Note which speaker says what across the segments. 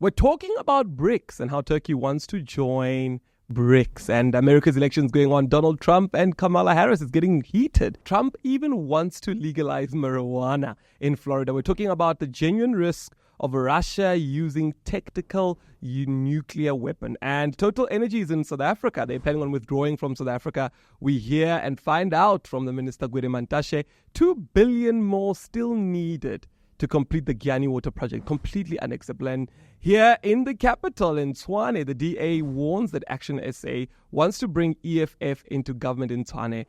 Speaker 1: We're talking about BRICS and how Turkey wants to join BRICS, and America's elections going on. Donald Trump and Kamala Harris is getting heated. Trump even wants to legalize marijuana in Florida. We're talking about the genuine risk of Russia using tactical nuclear weapon. And Total Energy is in South Africa. They're planning on withdrawing from South Africa. We hear and find out from the Minister Gwede Mantashe, 2 billion more still needed to complete the Gyani water project. Completely unacceptable. And here in the capital, in Tswane, the DA warns that Action SA wants to bring EFF into government in Tswane.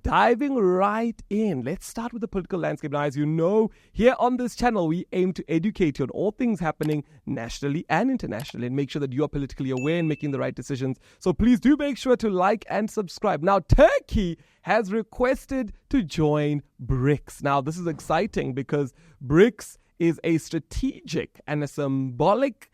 Speaker 1: Diving right in, let's start with the political landscape. Now, as you know, here on this channel, we aim to educate you on all things happening nationally and internationally and make sure that you are politically aware and making the right decisions. So please do make sure to like and subscribe. Now, Turkey has requested to join BRICS. Now, this is exciting because BRICS is a strategic and a symbolic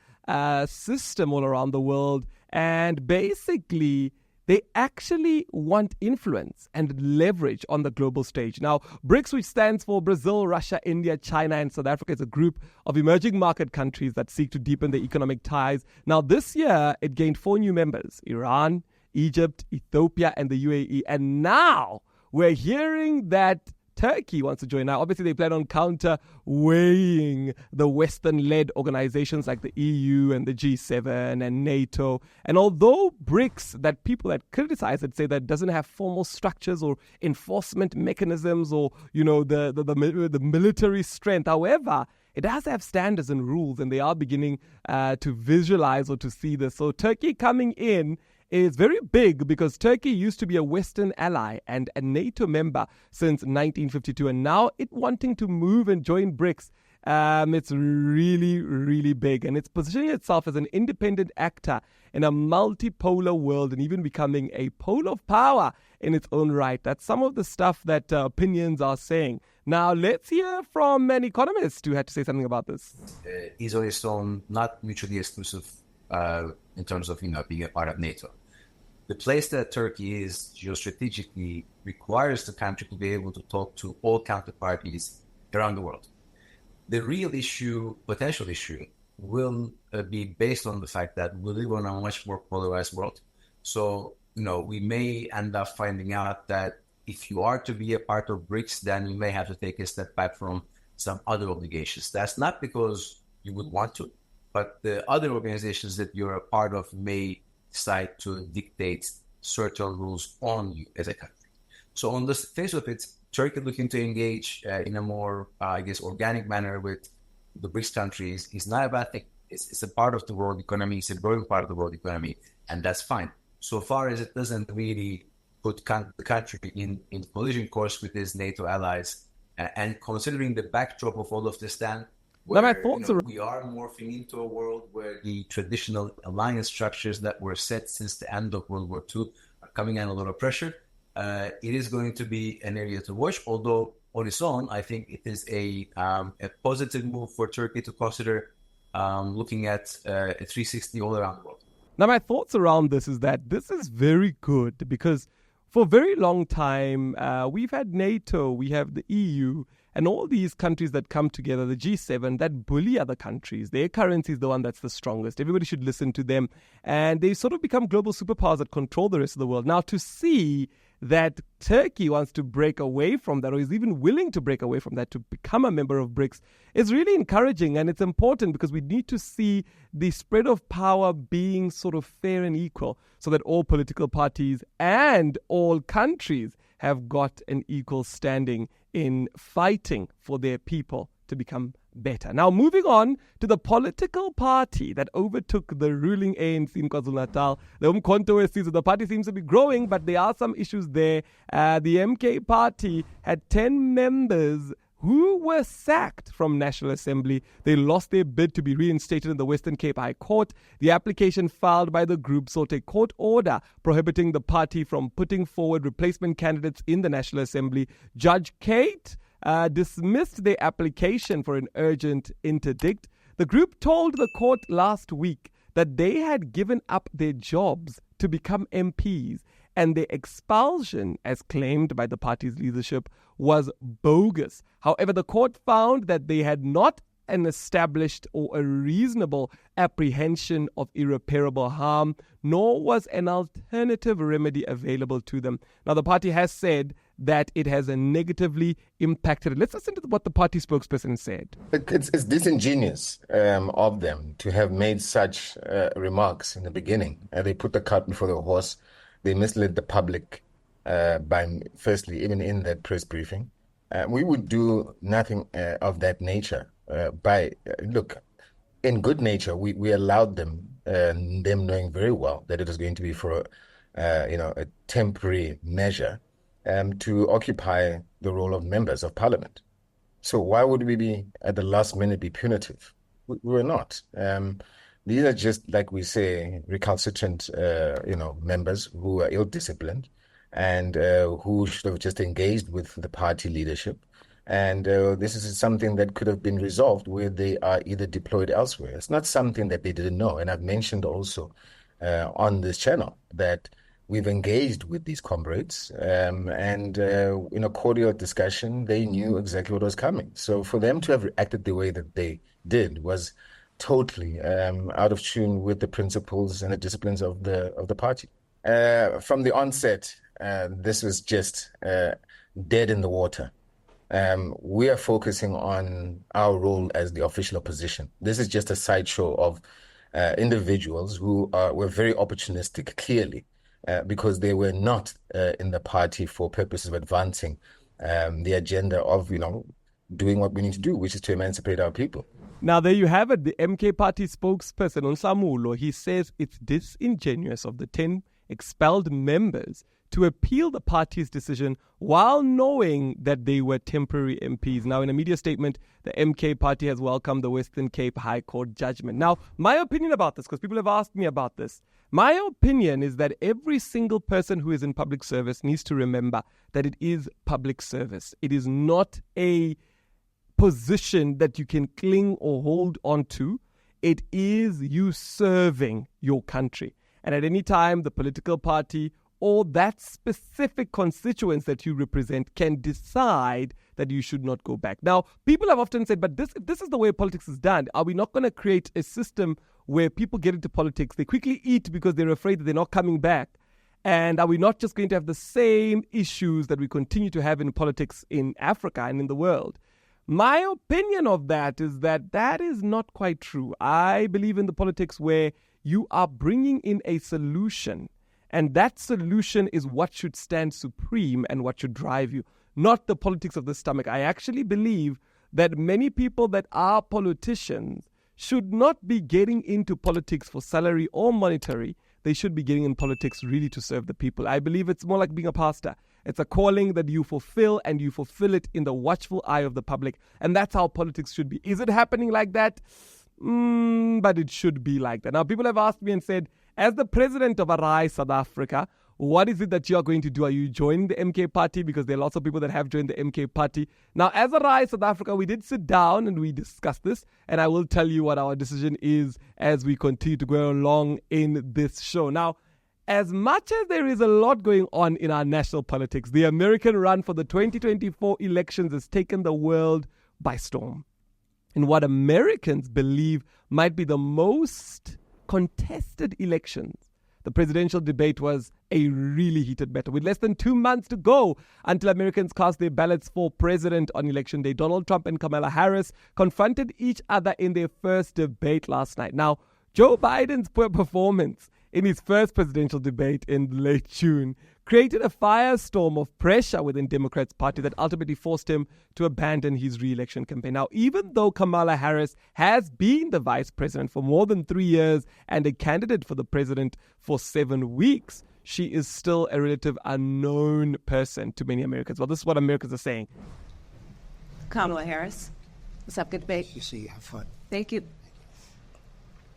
Speaker 1: system all around the world. And basically, they actually want influence and leverage on the global stage. Now, BRICS, which stands for Brazil, Russia, India, China, and South Africa, is a group of emerging market countries that seek to deepen their economic ties. Now, this year, it gained 4 new members: Iran, Egypt, Ethiopia, and the UAE. And now we're hearing that Turkey wants to join. Now, obviously, they plan on counter-weighing the Western-led organizations like the EU and the G7 and NATO. And although BRICS, that people that criticize it say that it doesn't have formal structures or enforcement mechanisms or, you know, the military strength, however, it does have standards and rules, and they are beginning to visualize or to see this. So Turkey coming in is very big because Turkey used to be a Western ally and a NATO member since 1952, and now it wanting to move and join BRICS. It's really, really big, and it's positioning itself as an independent actor in a multipolar world and even becoming a pole of power in its own right. That's some of the stuff that opinions are saying. Now, let's hear from an economist who had to say something about this.
Speaker 2: Is on its own not mutually exclusive in terms of, being a part of NATO. The place that Turkey is geostrategically requires the country to be able to talk to all counterparties around the world. The real issue, potential issue, will be based on the fact that we live on a much more polarized world. So, we may end up finding out that if you are to be a part of BRICS, then you may have to take a step back from some other obligations. That's not because you would want to, but the other organizations that you're a part of may decide to dictate certain rules on you as a country. So on the face of it, Turkey looking to engage in a more, organic manner with the BRICS countries is not a bad thing. It's a part of the world economy. It's a growing part of the world economy, and that's fine. So far as it doesn't really put the country in collision course with its NATO allies, and considering the backdrop of all of this, then where, we are morphing into a world where the traditional alliance structures that were set since the end of World War II are coming under a lot of pressure. It is going to be an area to watch, although on its own, I think it is a positive move for Turkey to consider looking at a 360 all around the world.
Speaker 1: Now, my thoughts around this is that this is very good because for a very long time, we've had NATO, we have the EU, and all these countries that come together, the G7, that bully other countries. Their currency is the one that's the strongest. Everybody should listen to them. And they sort of become global superpowers that control the rest of the world. Now, to see that Turkey wants to break away from that, or is even willing to break away from that to become a member of BRICS, is really encouraging. And it's important because we need to see the spread of power being sort of fair and equal so that all political parties and all countries have got an equal standing in fighting for their people to become better. Now, moving on to the political party that overtook the ruling ANC in KwaZulu-Natal, the Umkhonto sees that the party seems to be growing, but there are some issues there. The MK party had 10 members who were sacked from National Assembly. They lost their bid to be reinstated in the Western Cape High Court. The application filed by the group sought a court order prohibiting the party from putting forward replacement candidates in the National Assembly. Judge Kate dismissed their application for an urgent interdict. The group told the court last week that they had given up their jobs to become MPs, and their expulsion, as claimed by the party's leadership, was bogus. However, the court found that they had not an established or a reasonable apprehension of irreparable harm, nor was an alternative remedy available to them. Now, the party has said that it has negatively impacted it. Let's listen to what the party spokesperson said.
Speaker 3: It's disingenuous of them to have made such remarks in the beginning. They put the cart before the horse. They misled the public by, firstly, even in that press briefing. We would do nothing of that nature. Look, in good nature, we allowed them knowing very well that it was going to be for a temporary measure to occupy the role of members of parliament. So why would we be at the last minute be punitive? We were not. These are just, like we say, recalcitrant members who are ill-disciplined and who should have just engaged with the party leadership. And this is something that could have been resolved where they are either deployed elsewhere. It's not something that they didn't know. And I've mentioned also on this channel that we've engaged with these comrades and in a cordial discussion, they knew exactly what was coming. So for them to have reacted the way that they did was totally out of tune with the principles and the disciplines of the party. From the onset, this was just dead in the water. We are focusing on our role as the official opposition. This is just a sideshow of individuals who were very opportunistic, clearly, because they were not in the party for purposes of advancing the agenda of, doing what we need to do, which is to emancipate our people.
Speaker 1: Now, there you have it. The MK party spokesperson, Nsamulo, he says it's disingenuous of the 10 expelled members to appeal the party's decision while knowing that they were temporary MPs. Now, in a media statement, the MK party has welcomed the Western Cape High Court judgment. Now, my opinion about this, because people have asked me about this, my opinion is that every single person who is in public service needs to remember that it is public service. It is not a position that you can cling or hold on to. It is you serving your country. And at any time, the political party or that specific constituents that you represent can decide that you should not go back. Now, people have often said, but this is the way politics is done. Are we not going to create a system where people get into politics, they quickly eat because they're afraid that they're not coming back? And are we not just going to have the same issues that we continue to have in politics in Africa and in the world? My opinion of that is that that is not quite true. I believe in the politics where you are bringing in a solution, and that solution is what should stand supreme and what should drive you, not the politics of the stomach. I actually believe that many people that are politicians should not be getting into politics for salary or monetary. They should be getting in politics really to serve the people. I believe it's more like being a pastor. It's a calling that you fulfill, and you fulfill it in the watchful eye of the public. And that's how politics should be. Is it happening like that? But it should be like that. Now, people have asked me and said, as the president of Arise South Africa, what is it that you are going to do? Are you joining the MK party? Because there are lots of people that have joined the MK party. Now, as Arise South Africa, we did sit down and we discussed this. And I will tell you what our decision is as we continue to go along in this show. Now, as much as there is a lot going on in our national politics, the American run for the 2024 elections has taken the world by storm. In what Americans believe might be the most contested elections, the presidential debate was a really heated battle. With less than 2 months to go until Americans cast their ballots for president on election day, Donald Trump and Kamala Harris confronted each other in their first debate last night. Now, Joe Biden's poor performance in his first presidential debate in late June created a firestorm of pressure within Democrats' party that ultimately forced him to abandon his re-election campaign. Now, even though Kamala Harris has been the vice president for more than 3 years and a candidate for the president for 7 weeks, she is still a relative unknown person to many Americans. Well, this is what Americans are saying.
Speaker 4: Kamala Harris, what's up? Good debate.
Speaker 5: You see, have fun.
Speaker 4: Thank you.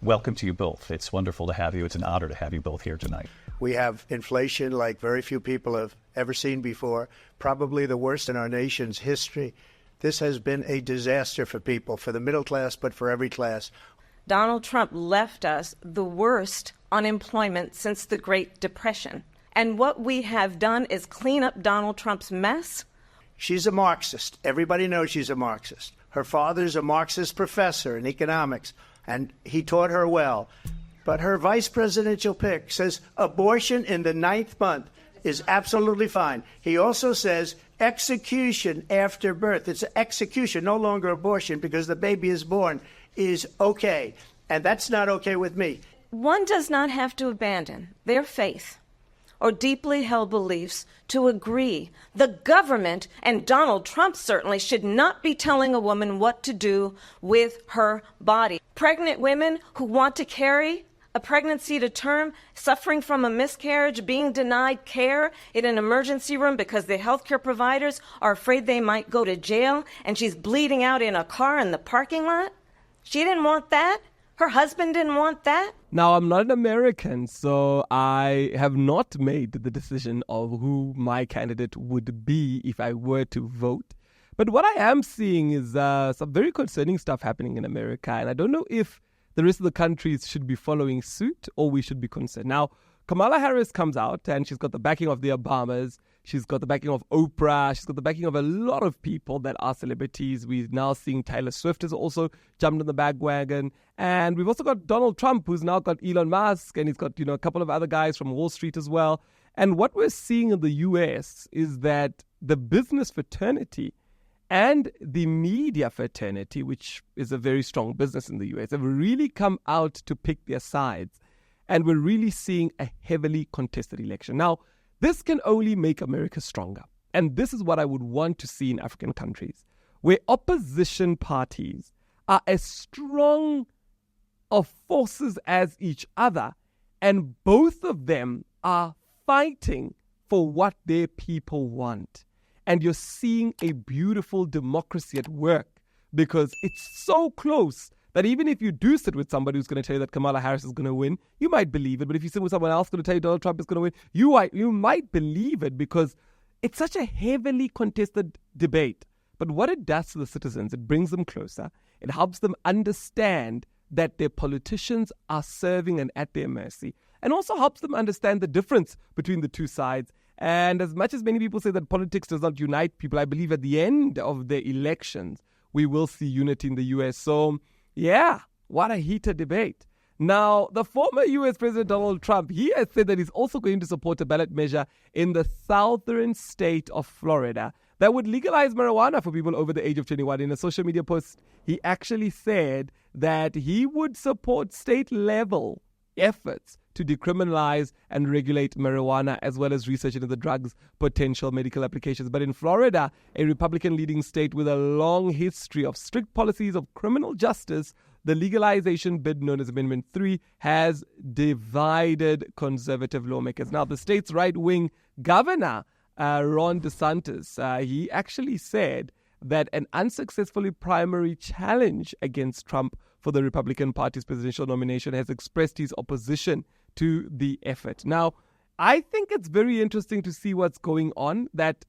Speaker 6: Welcome to you both. It's wonderful to have you. It's an honor to have you both here tonight.
Speaker 5: We have inflation like very few people have ever seen before, probably the worst in our nation's history. This has been a disaster for people, for the middle class, but for every class.
Speaker 4: Donald Trump left us the worst unemployment since the Great Depression. And what we have done is clean up Donald Trump's mess.
Speaker 5: She's a Marxist. Everybody knows she's a Marxist. Her father's a Marxist professor in economics, and he taught her well. But her vice presidential pick says abortion in the 9th month is absolutely fine. He also says execution after birth. It's execution, no longer abortion, because the baby is born, is okay. And that's not okay with me.
Speaker 4: One does not have to abandon their faith or deeply held beliefs to agree. The government, and Donald Trump certainly, should not be telling a woman what to do with her body. Pregnant women who want to carry a pregnancy to term, suffering from a miscarriage, being denied care in an emergency room because the healthcare providers are afraid they might go to jail, and she's bleeding out in a car in the parking lot. She didn't want that. Her husband didn't want that.
Speaker 1: Now, I'm not an American, so I have not made the decision of who my candidate would be if I were to vote. But what I am seeing is some very concerning stuff happening in America, and I don't know if the rest of the countries should be following suit or we should be concerned. Now, Kamala Harris comes out and she's got the backing of the Obamas. She's got the backing of Oprah. She's got the backing of a lot of people that are celebrities. We're now seeing Taylor Swift has also jumped on the bandwagon. And we've also got Donald Trump, who's now got Elon Musk, and he's got, a couple of other guys from Wall Street as well. And what we're seeing in the US is that the business fraternity and the media fraternity, which is a very strong business in the US, have really come out to pick their sides. And we're really seeing a heavily contested election. Now, this can only make America stronger. And this is what I would want to see in African countries, where opposition parties are as strong of forces as each other, and both of them are fighting for what their people want. And you're seeing a beautiful democracy at work, because it's so close that even if you do sit with somebody who's going to tell you that Kamala Harris is going to win, you might believe it. But if you sit with someone else going to tell you Donald Trump is going to win, you might believe it, because it's such a heavily contested debate. But what it does to the citizens, it brings them closer. It helps them understand that their politicians are serving and at their mercy, and also helps them understand the difference between the two sides. And as much as many people say that politics does not unite people, I believe at the end of the elections, we will see unity in the U.S. So, yeah, what a heated debate. Now, the former U.S. President Donald Trump, he has said that he's also going to support a ballot measure in the southern state of Florida that would legalize marijuana for people over the age of 21. In a social media post, he actually said that he would support state-level efforts to decriminalize and regulate marijuana, as well as research into the drug's potential medical applications. But in Florida, a Republican-leading state with a long history of strict policies of criminal justice, the legalization bid, known as Amendment 3, has divided conservative lawmakers. Now, the state's right-wing governor, Ron DeSantis, he actually said that an unsuccessful primary challenge against Trump for the Republican Party's presidential nomination has expressed his opposition to the effort. Now, I think it's very interesting to see what's going on, that,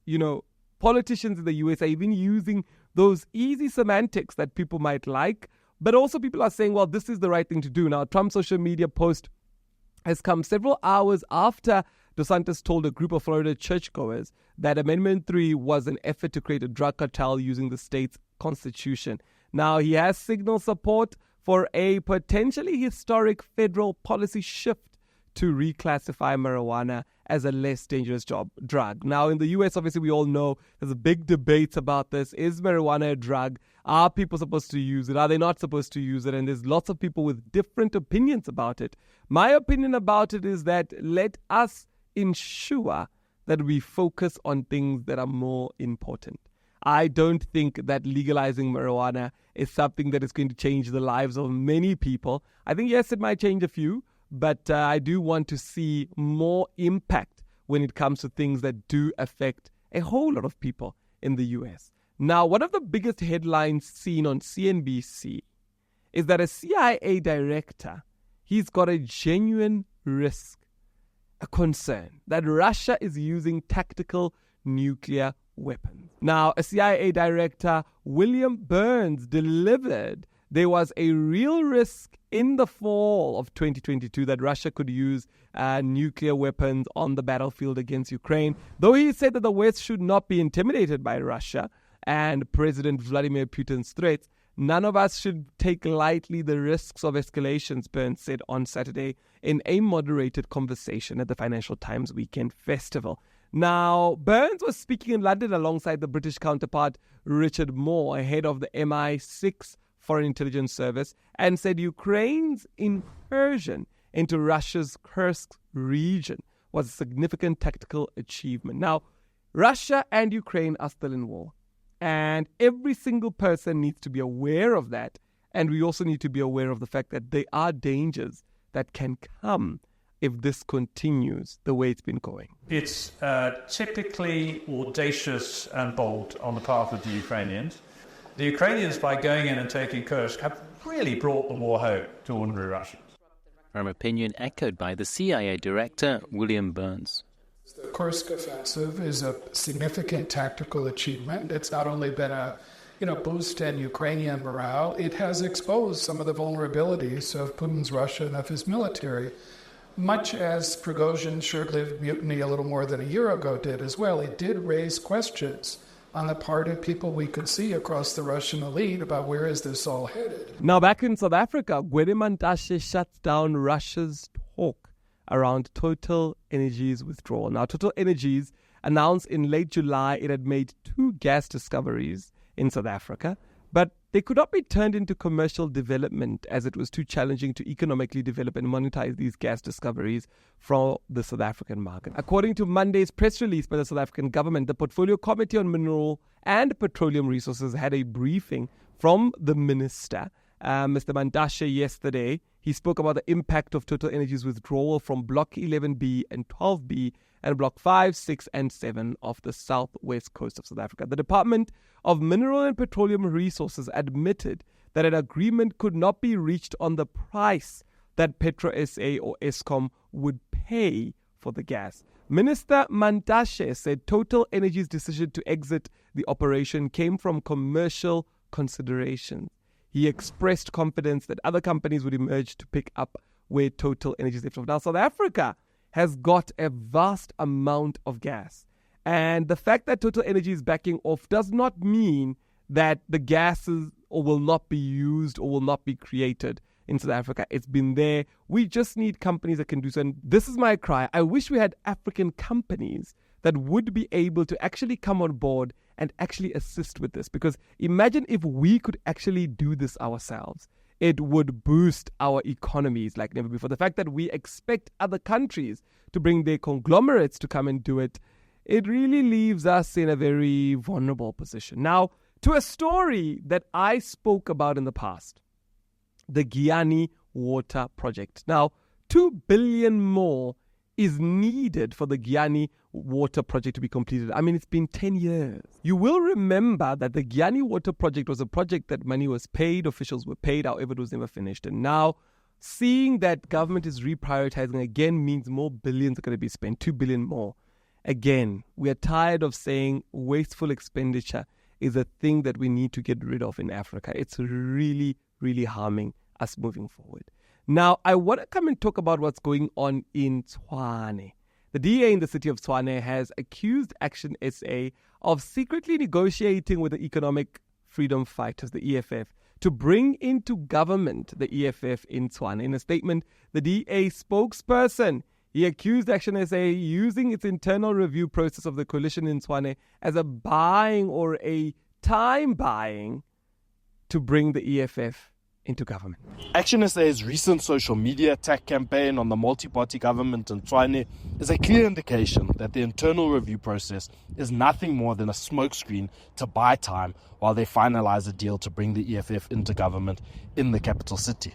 Speaker 1: politicians in the US are even using those easy semantics that people might like, but also people are saying, well, this is the right thing to do. Now, Trump's social media post has come several hours after DeSantis told a group of Florida churchgoers that Amendment 3 was an effort to create a drug cartel using the state's constitution. Now, he has signaled support for a potentially historic federal policy shift to reclassify marijuana as a less dangerous drug. Now, in the U.S., obviously, we all know there's a big debate about this. Is marijuana a drug? Are people supposed to use it? Are they not supposed to use it? And there's lots of people with different opinions about it. My opinion about it is that let us ensure that we focus on things that are more important. I don't think that legalizing marijuana is something that is going to change the lives of many people. I think, yes, it might change a few, but I do want to see more impact when it comes to things that do affect a whole lot of people in the U.S. Now, one of the biggest headlines seen on CNBC is that a CIA director, he's got a genuine risk, a concern that Russia is using tactical nuclear weapons. Now, a CIA director, William Burns, delivered there was a real risk in the fall of 2022 that Russia could use nuclear weapons on the battlefield against Ukraine. Though he said that the West should not be intimidated by Russia, and President Vladimir Putin's threats, none of us should take lightly the risks of escalations, Burns said on Saturday in a moderated conversation at the Financial Times Weekend Festival. Now, Burns was speaking in London alongside the British counterpart Richard Moore ahead of the MI6 Foreign Intelligence Service and said Ukraine's incursion into Russia's Kursk region was a significant tactical achievement. Now, Russia and Ukraine are still in war, and every single person needs to be aware of that, and we also need to be aware of the fact that there are dangers that can come if this continues the way it's been going.
Speaker 7: It's typically audacious and bold on the part of the Ukrainians. The Ukrainians, by going in and taking Kursk, have really brought the war home to ordinary Russians.
Speaker 8: An opinion echoed by the CIA director, William Burns.
Speaker 9: The Kursk offensive is a significant tactical achievement. It's not only been a boost in Ukrainian morale, it has exposed some of the vulnerabilities of Putin's Russia and of his military. Much as Prigozhin's short-lived mutiny a little more than a year ago did as well, it did raise questions on the part of people we could see across the Russian elite about where is this all headed.
Speaker 1: Now back in South Africa, Gwede Mantashe shuts down Russia's talk around Total Energies withdrawal. Now Total Energies announced in late July it had made 2 gas discoveries in South Africa, but they could not be turned into commercial development as it was too challenging to economically develop and monetize these gas discoveries from the South African market. According to Monday's press release by the South African government, the Portfolio Committee on Mineral and Petroleum Resources had a briefing from the minister, Mr. Mantashe, yesterday. He spoke about the impact of Total Energies withdrawal from Block 11B and 12B and Block 5, 6 and 7 of the southwest coast of South Africa. The Department of Mineral and Petroleum Resources admitted that an agreement could not be reached on the price that Petro SA or Eskom would pay for the gas. Minister Mantashe said Total Energies' decision to exit the operation came from commercial considerations. He expressed confidence that other companies would emerge to pick up where Total Energies left off. Now, South Africa has got a vast amount of gas. And the fact that Total Energy is backing off does not mean that the gases or will not be used or will not be created in South Africa. It's been there. We just need companies that can do so. And this is my cry. I wish we had African companies that would be able to actually come on board and actually assist with this. Because imagine if we could actually do this ourselves. It would boost our economies like never before. The fact that we expect other countries to bring their conglomerates to come and do it, it really leaves us in a very vulnerable position. Now, to a story that I spoke about in the past, the Giyani Water Project. Now, 2 billion more is needed for the Giyani Water Project to be completed. I mean, it's been 10 years. You will remember that the Giyani Water Project was a project that money was paid, officials were paid, however, it was never finished. And now, seeing that government is reprioritizing again means more billions are going to be spent, 2 billion more. Again, we are tired of saying wasteful expenditure is a thing that we need to get rid of in Africa. It's really, really harming us moving forward. Now, I want to come and talk about what's going on in Tswane. The DA in the city of Tswane has accused Action SA of secretly negotiating with the Economic Freedom Fighters, the EFF, to bring into government the EFF in Tswane. In a statement, the DA spokesperson, he accused Action SA using its internal review process of the coalition in Tswane as a buying or a time buying to bring the EFF into government.
Speaker 10: Action SA's recent social media attack campaign on the multi-party government in Tswane is a clear indication that the internal review process is nothing more than a smokescreen to buy time while they finalize a deal to bring the EFF into government in the capital city.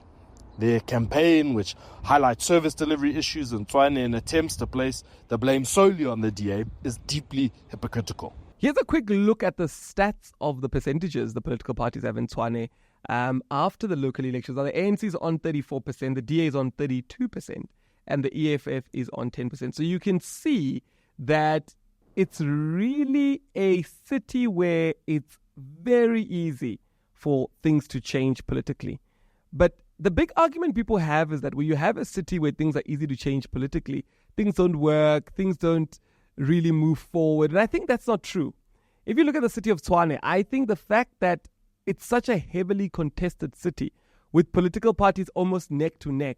Speaker 10: Their campaign, which highlights service delivery issues in Tswane and attempts to place the blame solely on the DA, is deeply hypocritical.
Speaker 1: Here's a quick look at the stats of the percentages the political parties have in Tswane after the local elections. Now, the ANC is on 34%, the DA is on 32%, and the EFF is on 10%. So you can see that it's really a city where it's very easy for things to change politically. But the big argument people have is that when you have a city where things are easy to change politically, things don't work, things don't really move forward. And I think that's not true. if you look at the city of Tswane, I think the fact that it's such a heavily contested city with political parties almost neck to neck,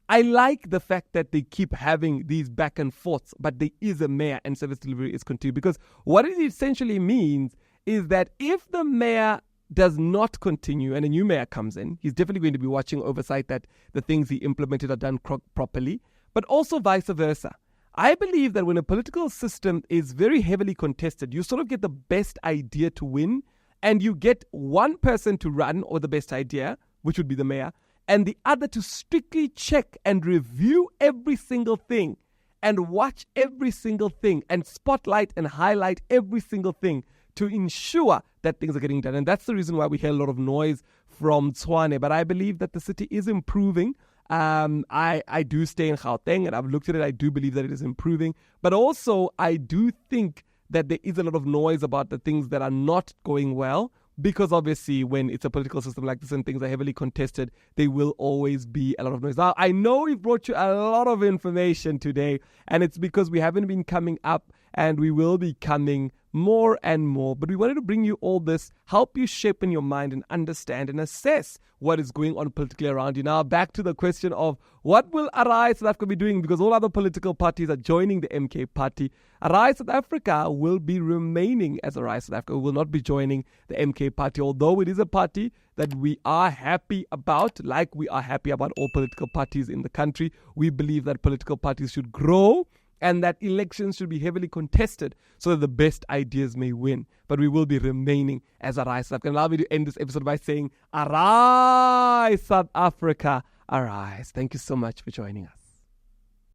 Speaker 1: I like the fact that they keep having these back and forths, but there is a mayor and service delivery is continued. Because what it essentially means is that if the mayor does not continue and a new mayor comes in, he's definitely going to be watching oversight that the things he implemented are done properly, but also vice versa. I believe that when a political system is very heavily contested, you sort of get the best idea to win, and you get one person to run, or the best idea, which would be the mayor, and the other to strictly check and review every single thing and watch every single thing and spotlight and highlight every single thing to ensure that things are getting done. And that's the reason why we hear a lot of noise from Tswane. But I believe that the city is improving. I do stay in Gauteng, and I've looked at it. I do believe that it is improving. But also, I do think that there is a lot of noise about the things that are not going well. Because obviously when it's a political system like this and things are heavily contested, there will always be a lot of noise. Now, I know we've brought you a lot of information today, and it's because we haven't been coming up, and we will be coming more and more. But we wanted to bring you all this, help you shape in your mind and understand and assess what is going on politically around you. Now, back to the question of what will Arise South Africa be doing? Because all other political parties are joining the MK party. Arise South Africa will be remaining as Arise South Africa. We will not be joining the MK party, although it is a party that we are happy about, like we are happy about all political parties in the country. We believe that political parties should grow and that elections should be heavily contested so that the best ideas may win. But we will be remaining as Arise South Africa. And allow me to end this episode by saying, Arise South Africa, arise. Thank you so much for joining us.